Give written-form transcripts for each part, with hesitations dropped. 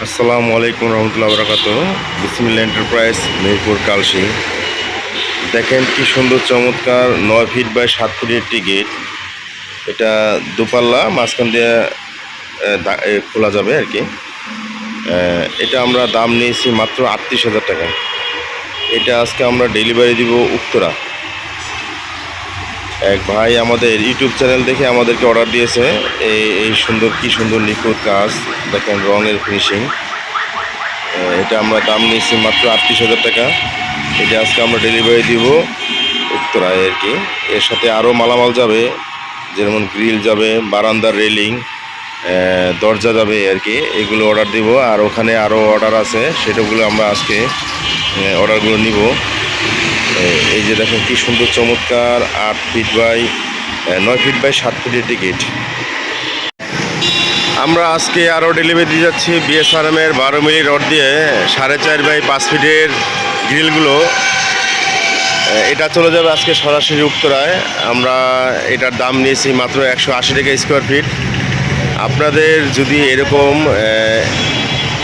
আসসালামু আলাইকুম রহমতুল্লাহ বরকাতুহ। বিসমিল্লাহ এন্টারপ্রাইজ, মিরপুর কালশি। দেখেন কি সুন্দর চমৎকার 9 ফিট বাই 7 ফিটের একটি গেট। এটা দুপাল্লা, মাঝখান দিয়ে খোলা যাবে আর কি। এটা আমরা দাম নিয়েছি মাত্র 38,000 টাকা। এটা আজকে আমরা ডেলিভারি দিব উত্তরা। এক ভাই আমাদের ইউটিউব চ্যানেল দেখে আমাদেরকে অর্ডার দিয়েছে। এই সুন্দর, কি সুন্দর নিখুঁত কাজ, দেখেন রঙের ফিনিশিং। এটা আমরা দাম নিয়েছি মাত্র 38,000 টাকা। এটা আজকে আমরা ডেলিভারি দিব উত্তরায় আর কি। এর সাথে আরও মালামাল যাবে, যেমন গ্রিল যাবে, বারান্দার রেলিং, দরজা যাবে আর কি। এগুলো অর্ডার দিব। আর ওখানে আরও অর্ডার আছে, সেটাগুলো আমরা আজকে অর্ডারগুলো নিব। এই যে দেখেন কি সুন্দর চমৎকার 8 ফিট বাই 9 ফিট বাই 7 ফিটের টিকিট। আমরা আজকে আরও ডেলিভারি দিয়ে যাচ্ছি বিএসআরএমের 12 মিলি রড দিয়ে 4.5 বাই 5 ফিটের গ্রিলগুলো। এটা চলে যাবে আজকে সরাসরি উত্তরায়। আমরা এটার দাম নিয়েছি মাত্র 180 টাকা স্কোয়ার ফিট। আপনাদের যদি এরকম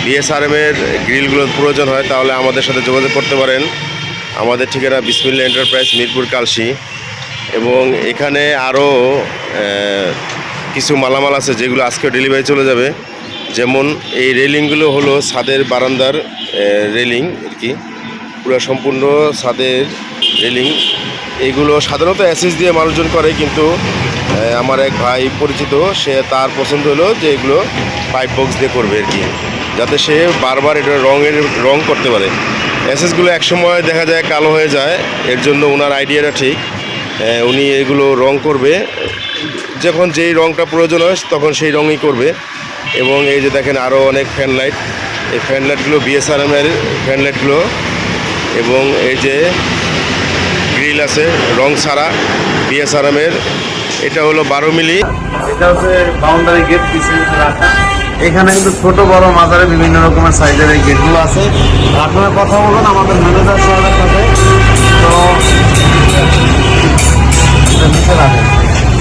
বিএসআরএমের গ্রিলগুলোর প্রয়োজন হয় তাহলে আমাদের সাথে যোগাযোগ করতে পারেন। আমাদের ঠিকানা বিসমিল্লাহ এন্টারপ্রাইজ, মিরপুর কালশি। এবং এখানে আরও কিছু মালামাল আছে যেগুলো আজকে ডেলিভারি চলে যাবে। যেমন এই রেলিংগুলো হলো ছাদের বারান্দার রেলিং আর কি, পুরো সম্পূর্ণ ছাদের রেলিং। এইগুলো সাধারণত অ্যাসেস দিয়ে মানুষজন করে, কিন্তু আমার এক ভাই পরিচিত, সে তার পছন্দ হলো যে এগুলো পাইপ বক্স দিয়ে করবে আর কি, যাতে সে বারবার এটা রং করতে পারে। অ্যাসেসগুলো একসময় দেখা যায় কালো হয়ে যায়, এর জন্য ওনার আইডিয়াটা ঠিক। উনি এগুলো রং করবে, যখন যেই রংটা প্রয়োজন হয় তখন সেই রঙই করবে। এবং এই যে দেখেন আরও অনেক ফ্যান লাইট, এই ফ্যান লাইটগুলো বিএসআরএমের ফ্যান লাইটগুলো। এবং এই যে গ্রিল আছে রং ছাড়া বিএসআরএমের, এটা হলো 12 মিলি। এটা হচ্ছে বাউন্ডারি গেট পিছনে রাখা। এখানে কিন্তু ছোট বড় মাঝারি বিভিন্ন রকমের সাইজের এই গেটগুলো আছে। আপনারা কথা বলবেন আমাদের ম্যানেজার সাহেবের সাথে। তো নিচে রাখেন।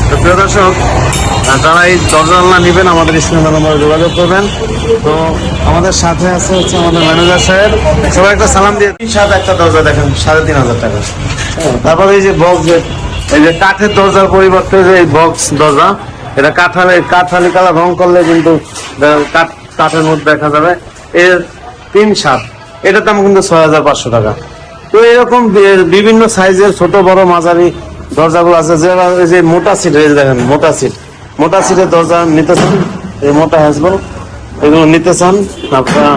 তো প্রিয় দর্শক, যারা এই দরজা জানলা নেবেন আমাদের স্ক্রিনে নম্বরে যোগাযোগ করবেন। তো আমাদের সাথে আছে হচ্ছে আমাদের ম্যানেজার সাহেব। সবাই একটা সালাম দিয়ে। 3-7 একটা দরজা দেখেন 3,500 টাকা। তারপরে এই যে বক্স, এই যে কাঠের দরজার পরিবর্তে যে এই বক্স দরজা, এটা কাঠালি কালার রং করলে কিন্তু কাঠের মধ্যে দেখা যাবে। এর 3-7, এটার দাম কিন্তু 6,500 টাকা। তো এরকম বিভিন্ন সাইজের ছোট বড় মাঝারি দরজাগুলো আছে। যে মোটা সিট, এই দেখেন মোটা সিটের দরজা নিতে চান, এই মোটা হ্যাসবল এগুলো নিতে চান, আপনারা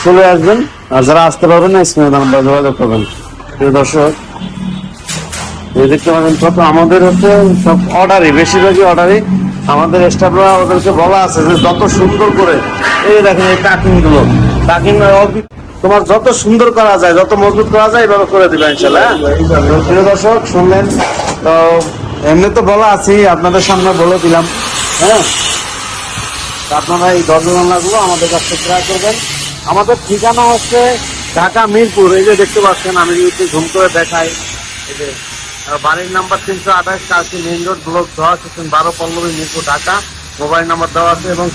চলে আসবেন। আর যারা আসতে পারবেন না স্ক্রিনে নাম্বার যোগাযোগ করবেন। প্রিয় দর্শক, দেখতে পাবেন কত আমাদের হচ্ছে সব অর্ডারই, বেশিরভাগই অর্ডারই। আমাদের স্টাফরা ওদেরকে বলা আছে যে যত সুন্দর করে, এই দেখেন এই টাকিংগুলো, তোমার যত সুন্দর করা যায়, যত মজবুত করা যায় এভাবে করে দিবে ইনশাআল্লাহ। প্রিয় দর্শক, শুনলেন তো, এমনি তো বলা আছি, আপনাদের সামনে বলে দিলাম। হ্যাঁ, আপনারা এই দরজা জানলাগুলো আমাদের কাছ থেকে ক্রয় করবেন। আমাদের ঠিকানা হচ্ছে ঢাকা মিরপুর। এই যে দেখতে পাচ্ছেন, আমি যদি ঝুম করে দেখাই, এই যে বাড়ির number 328 Kalshi main road, block 10, section 12, Pallabi, Mirpur, Dhaka. Mobile number দেওয়া আছে এবং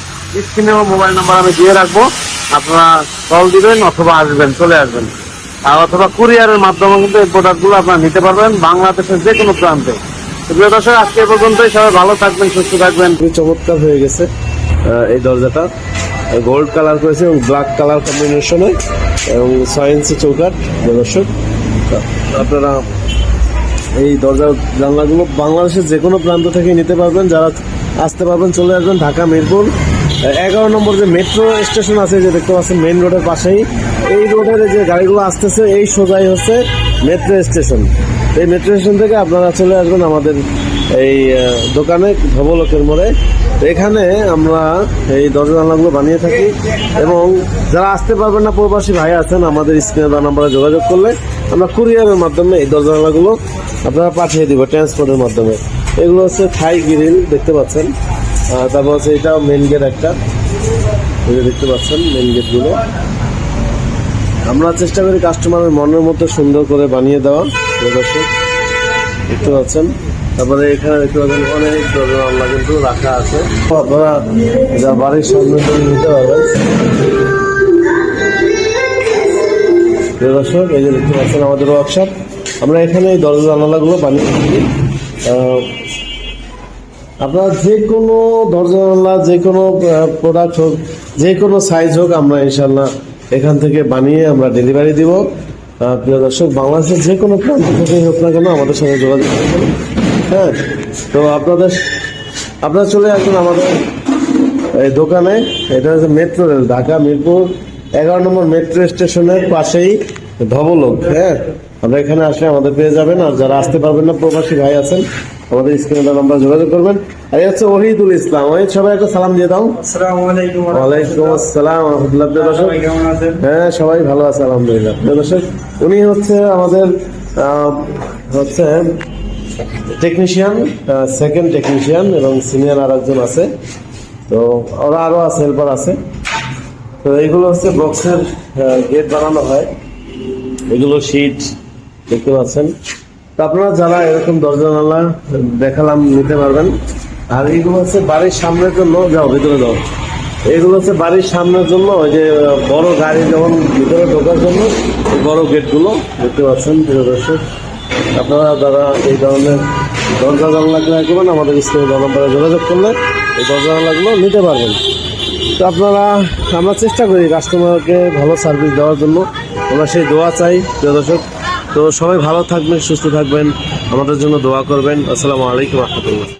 স্ক্রিনেও মোবাইল নাম্বার আমি দিয়ে রাখবো। আপনারা কল দিবেন অথবা আসবেন, চলে আসবেন। আর অথবা কুরিয়ারের মাধ্যমে কিন্তু এই প্রোডাক্টগুলো আপনারা নিতে পারবেন বাংলাদেশের যে কোনো প্রান্তে। প্রিয় দর্শক, আজকে এ পর্যন্তই। সবাই ভালো থাকবেন, সুস্থ থাকবেন। চমৎকার হয়ে গেছে এই দরজাটা, গোল্ড কালার করেছে এবং ব্ল্যাক কালার কম্বিনেশনে, এবং 6 ইঞ্চি চৌকাঠ। দর্শক, আপনারা এই দরজা জানলাগুলো বাংলাদেশের যে কোনো প্রান্ত থেকে নিতে পারবেন। যারা আসতে পারবেন চলে আসবেন ঢাকা মিরপুর 11 নম্বর যে মেট্রো স্টেশন আছে, যে দেখতে পাচ্ছেন মেইন রোডের পাশেই। এই রোডের যে গাড়িগুলো আসতেছে এই সোজাই হচ্ছে মেট্রো স্টেশন। এই মেট্রো স্টেশন থেকে আপনারা চলে আসবেন আমাদের এই দোকানে, ধবলকের মোড়ে। এখানে আমরা এই দরজা জানলাগুলো বানিয়ে থাকি। এবং যারা আসতে পারবেন না, প্রবাসী ভাই আছেন, আমাদের স্ক্রিনে দেওয়া নাম্বারে যোগাযোগ করলে আমরা কুরিয়ারের মাধ্যমে এই দরজা জানলাগুলো আপনারা পাঠিয়ে দিব, ট্রান্সপোর্টের মাধ্যমে। এগুলো হচ্ছে থাই গ্রিল, দেখতে পাচ্ছেন। তারপর হচ্ছে এটাও মেন গেট একটা, দেখতে পাচ্ছেন মেন গেটগুলো। আমরা চেষ্টা করি কাস্টমারের মনের মতো সুন্দর করে বানিয়ে দেওয়া। দর্শক, দেখতে পাচ্ছেন। তারপরে এখানে দেখতে পাচ্ছেন অনেক দরজা জানলা কিন্তু রাখা আছে, আপনারা যা বাড়ির সামনে নিতে পারবেন। প্রিয় দর্শক, এই যে দেখতে পাচ্ছেন আমাদের ওয়ার্কশপ। আমরা এখানে এই দরজা জানালাগুলো বানিয়ে থাকি। আপনার যে কোনো দরজা জানালা, যে কোনো প্রোডাক্ট হোক, যে কোনো সাইজ হোক, আমরা ইনশাল্লাহ এখান থেকে বানিয়ে আমরা ডেলিভারি দিব। প্রিয় দর্শক, বাংলাদেশের যে কোনো প্রান্ত থেকেই হোক না কেন আমাদের সাথে যোগাযোগ করবেন। হ্যাঁ, তো আপনারা চলে আসবেন আমাদের এই দোকানে। এটা হচ্ছে মেট্রো রেল, ঢাকা মিরপুর 11 নম্বর মেট্রো স্টেশনের পাশেই ধবলক। হ্যাঁ, আমরা এখানে আসলে আমাদের পেয়ে যাবেন। আর যারা আসতে পারবেন না, প্রবাসী ভাই আছেন, আমাদের স্ক্রিনে নাম্বার যোগাযোগ করবেন। আর এই হচ্ছে ওহিদুল ইসলাম। ওহিদ, সবাই একটা সালাম দিয়ে দাও। আসসালামু আলাইকুম। ওয়ালাইকুম আসসালাম ওয়া রাহমাতুল্লাহ। প্রিয় দর্শক, সবাই কেমন আছেন? হ্যাঁ, সবাই ভালো আছে আলহামদুলিল্লাহ। প্রিয় দর্শক, উনি হচ্ছে আমাদের হচ্ছে টেকনিশিয়ান, সেকেন্ড টেকনিশিয়ান, এবং সিনিয়র আর একজন আছে। তো ওরা আরো আছে, হেল্পার আছে। তো এইগুলো হচ্ছে বক্সের গেট বানানো হয়। এগুলো শীট দেখতে পাচ্ছেন। তো আপনারা যারা এরকম দরজা জানালা দেখালাম নিতে পারবেন। আর এইগুলো হচ্ছে বাড়ির সামনের জন্য, যাও ভিতরে যাও, এগুলো হচ্ছে বাড়ির সামনের জন্য, ওই যে বড় গাড়ি যেমন ভিতরে ঢোকার জন্য এই বড় গেটগুলো দেখতে পাচ্ছেন। প্রিয় দর্শক, আপনারা যারা এই ধরনের দরজা জানলা ক্রয় করবেন, আমাদের স্ক্রিনে নাম্বারে যোগাযোগ করলে এই দরজা জানলাগুলো নিতে পারবেন। তো আমরা চেষ্টা করি কাস্টমারকে ভালো সার্ভিস দেওয়ার জন্য, আমরা সেই দোয়া চাই। প্রিয় দর্শক, তো সবাই ভালো থাকবেন, সুস্থ থাকবেন, আমাদের জন্য দোয়া করবেন। আসসালামু আলাইকুম ওয়া রাহমাতুল্লাহ।